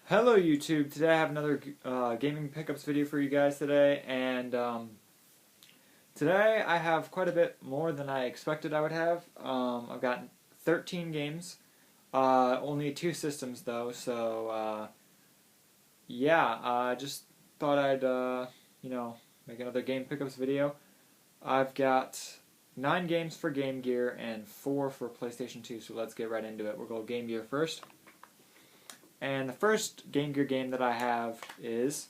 Hello YouTube, today I have another gaming pickups video for you guys today, and today I have quite a bit more than I expected I would have. I've got 13 games, only 2 systems though, so yeah, I just thought I'd make another game pickups video. I've got 9 games for Game Gear and 4 for PlayStation 2, so let's get right into it. We'll go Game Gear first. And the first Game Gear game that I have is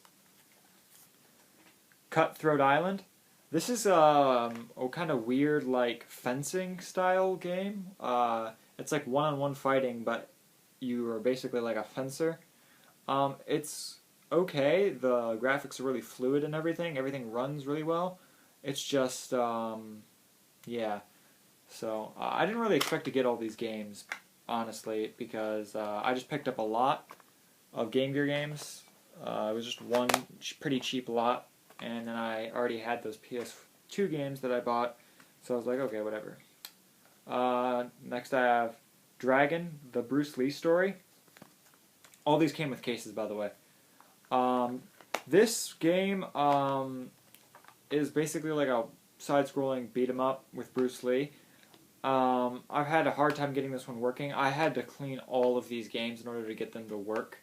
Cutthroat Island. This is a kind of weird, like, fencing style game. It's like one-on-one fighting, but you are basically like a fencer. It's okay. The graphics are really fluid and everything. Everything runs really well. It's just, yeah. So I didn't really expect to get all these games, honestly, because I just picked up a lot of Game Gear games. It was just one pretty cheap lot, and then I already had those PS2 games that I bought, so I was like, okay, whatever. Next I have Dragon, the Bruce Lee story. All these came with cases, by the way. This game is basically like a side-scrolling beat-em-up with Bruce Lee. I've had a hard time getting this one working. I had to clean all of these games in order to get them to work.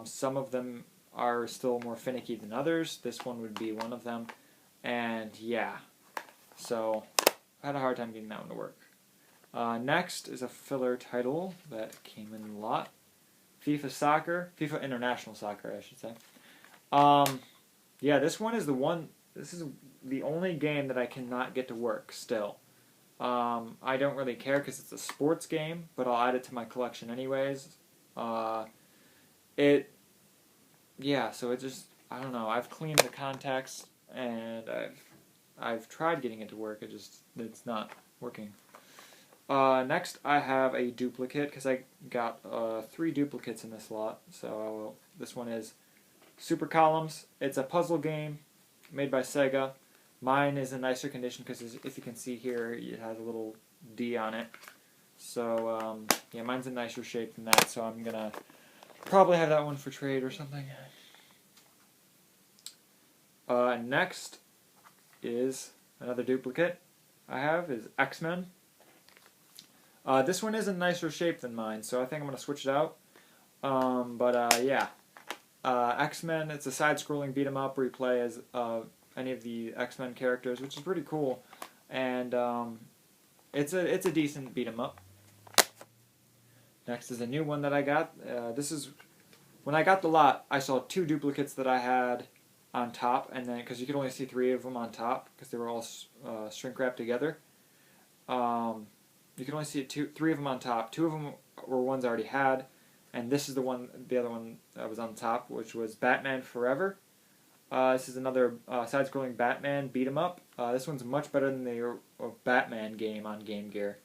Some of them are still more finicky than others. This one would be one of them. And yeah, so I had a hard time getting that one to work. Next is a filler title that came in a lot. FIFA International Soccer, I should say. Yeah, this is the only game that I cannot get to work still. I don't really care because it's a sports game, but I'll add it to my collection anyways. So it just, I don't know, I've cleaned the contacts, and I've tried getting it to work, it's not working. Next I have a duplicate, because I got 3 duplicates in this lot, so this one is Super Columns. It's a puzzle game made by Sega. Mine is in nicer condition because, if you can see here, it has a little D on it. So, yeah, mine's in nicer shape than that, so I'm gonna probably have that one for trade or something. Next is another duplicate I have, is X-Men. This one is in nicer shape than mine, so I think I'm gonna switch it out. Yeah. X-Men, it's a side-scrolling beat-em-up where you play as any of the X-Men characters, which is pretty cool, and it's a decent beat 'em up. Next is a new one that I got. When I got the lot, I saw 2 duplicates that I had on top, and then because you could only see 3 of them on top because they were all shrink wrapped together. You could only see 3 of them on top. 2 of them were ones I already had, and this is the other one that was on top, which was Batman Forever. This is another side-scrolling Batman beat-em-up. This one's much better than the Batman game on Game Gear.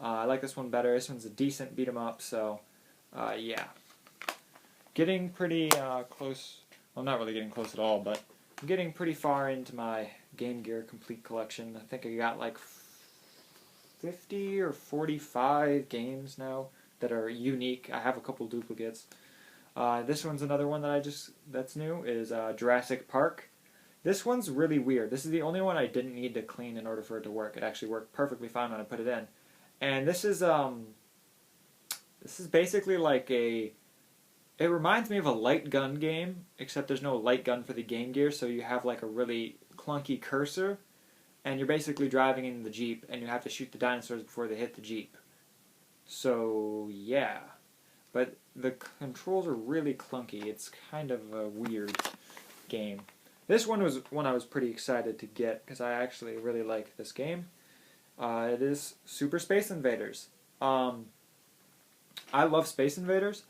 I like this one better. This one's a decent beat-em-up, so yeah. Getting pretty close. Well, not really getting close at all, but I'm getting pretty far into my Game Gear complete collection. I think I got like 50 or 45 games now that are unique. I have a couple duplicates. This one's another one that's new, is Jurassic Park. This one's really weird. This is the only one I didn't need to clean in order for it to work. It actually worked perfectly fine when I put it in. And this is basically like it reminds me of a light gun game, except there's no light gun for the Game Gear, so you have like a really clunky cursor, and you're basically driving in the Jeep, and you have to shoot the dinosaurs before they hit the Jeep. So, yeah. But the controls are really clunky. It's kind of a weird game. This one was one I was pretty excited to get because I actually really like this game. It is Super Space Invaders. I love Space Invaders,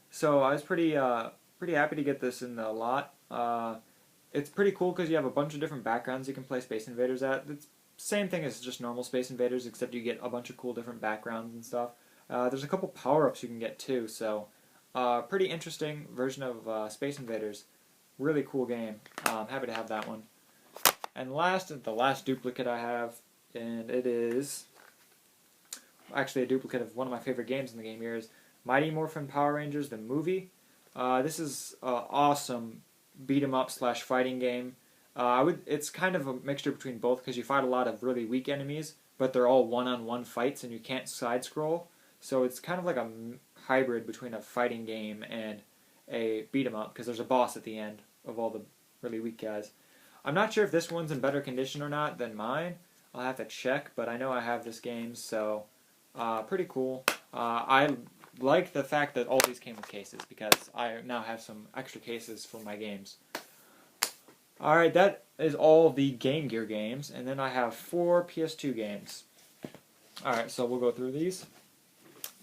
so I was pretty happy to get this in the lot. It's pretty cool because you have a bunch of different backgrounds you can play Space Invaders at. It's same thing as just normal Space Invaders, except you get a bunch of cool different backgrounds and stuff. There's a couple power-ups you can get too, so pretty interesting version of Space Invaders. Really cool game. I'm happy to have that one. And the last duplicate I have, and it is actually a duplicate of one of my favorite games in the game here, is Mighty Morphin Power Rangers, the movie. This is an awesome beat 'em up slash fighting game. It's kind of a mixture between both because you fight a lot of really weak enemies, but they're all one-on-one fights and you can't side scroll. So it's kind of like a hybrid between a fighting game and a beat 'em up because there's a boss at the end of all the really weak guys. I'm not sure if this one's in better condition or not than mine. I'll have to check, but I know I have this game, so pretty cool. I like the fact that all these came with cases because I now have some extra cases for my games. Alright, that is all the Game Gear games, and then I have 4 PS2 games. Alright, so we'll go through these.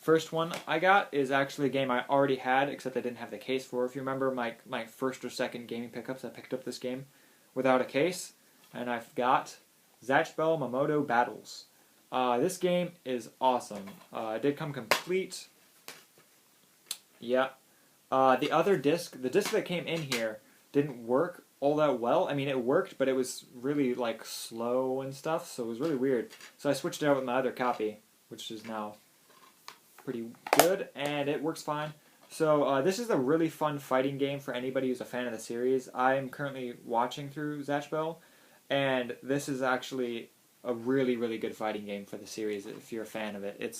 First one I got is actually a game I already had, except I didn't have the case for. If you remember my first or second gaming pickups, I picked up this game without a case, and I've got Zatch Bell Mamoto Battles. This game is awesome. It did come complete. Yeah. The other disc, the disc that came in here, didn't work all that well. I mean, it worked, but it was really like slow and stuff, so it was really weird. So I switched it out with my other copy, which is now pretty good, and it works fine. So this is a really fun fighting game for anybody who's a fan of the series. I'm currently watching through Zatch Bell, and this is actually a really, really good fighting game for the series if you're a fan of it.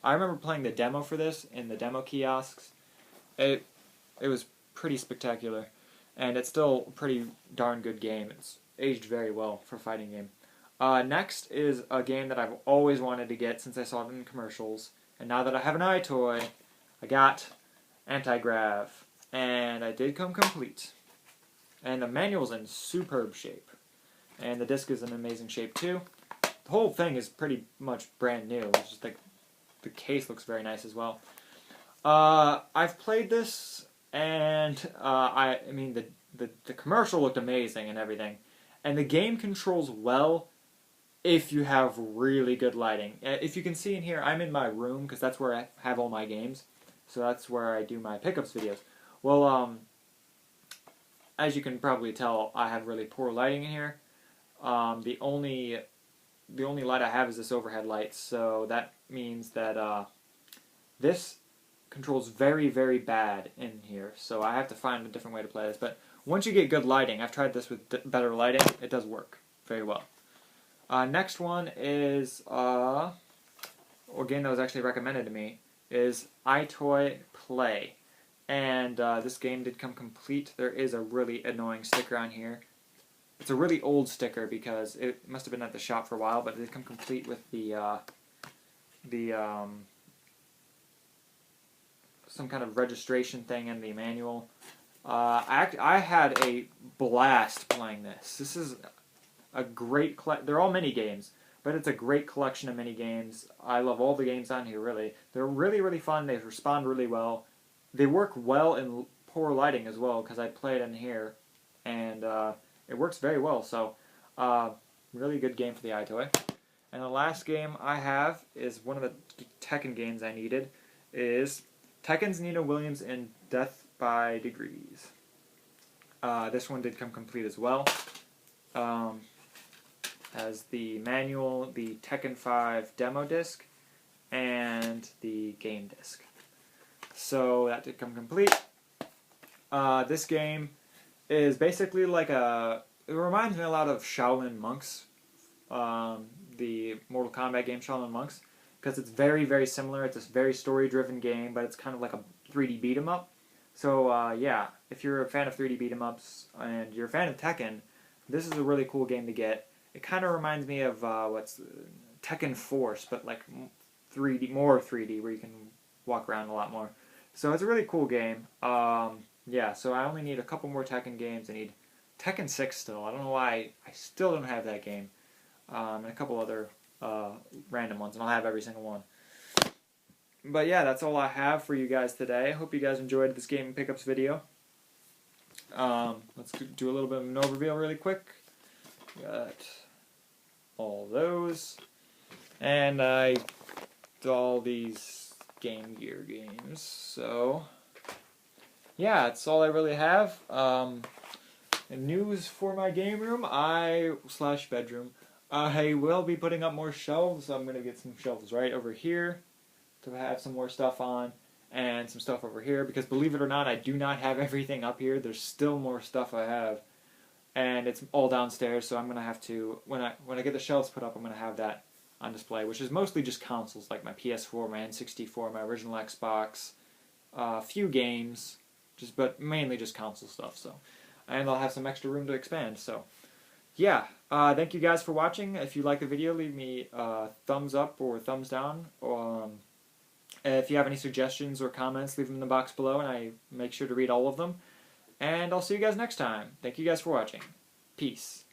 I remember playing the demo for this in the demo kiosks. It was pretty spectacular, and it's still a pretty darn good game. It's aged very well for a fighting game. Next is a game that I've always wanted to get since I saw it in commercials, and now that I have an iToy, I got Antigrav, and I did come complete. And the manual's in superb shape, and the disc is in amazing shape too. The whole thing is pretty much brand new. It's just like the case looks very nice as well. I've played this, and I mean the commercial looked amazing and everything, and the game controls well if you have really good lighting. If you can see in here, I'm in my room because that's where I have all my games, so that's where I do my pickups videos. Well, as you can probably tell, I have really poor lighting in here. The only light I have is this overhead light, so that means that this controls very, very bad in here, so I have to find a different way to play this. But once you get good lighting, I've tried this with better lighting, it does work very well. Next one is a game that was actually recommended to me, is iToy Play. And this game did come complete. There is a really annoying sticker on here. It's a really old sticker because it must have been at the shop for a while, but it did come complete with some kind of registration thing in the manual. I had a blast playing this. This is a great they're all mini games, but it's a great collection of mini games. I love all the games on here, really. They're really, really fun. They respond really well. They work well in poor lighting as well, because I play it in here, and it works very well. So, really good game for the iToy. And the last game I have is one of the Tekken games I needed, is Tekken's Nina Williams in Death by Degrees. This one did come complete as well. Has the manual, the Tekken 5 demo disc, and the game disc. So that did come complete. This game is basically like it reminds me a lot of Shaolin Monks, the Mortal Kombat game Shaolin Monks, because it's very, very similar. It's a very story-driven game, but it's kind of like a 3D beat-em-up. So yeah, if you're a fan of 3D beat-em-ups and you're a fan of Tekken, this is a really cool game to get. It kind of reminds me of Tekken Force, but like 3D, more 3D, where you can walk around a lot more. So it's a really cool game. Yeah, so I only need a couple more Tekken games. I need Tekken 6 still. I don't know why I still don't have that game. And a couple other random ones, and I'll have every single one. But yeah, that's all I have for you guys today. I hope you guys enjoyed this Gaming Pickups video. Let's do a little bit of an overview really quick. Got all those. And I did all these Game Gear games. So, yeah, that's all I really have. News for my game room, / bedroom. I will be putting up more shelves. I'm going to get some shelves right over here to have some more stuff on. and some stuff over here, because believe it or not, I do not have everything up here. There's still more stuff I have, and it's all downstairs, so I'm going to have to, when I get the shelves put up, I'm going to have that on display, which is mostly just consoles, like my PS4, my N64, my original Xbox, a few games, but mainly just console stuff, so. And I'll have some extra room to expand, so. Yeah, thank you guys for watching. If you like the video, leave me a thumbs up or thumbs down. If you have any suggestions or comments, leave them in the box below, and I make sure to read all of them. And I'll see you guys next time. Thank you guys for watching. Peace.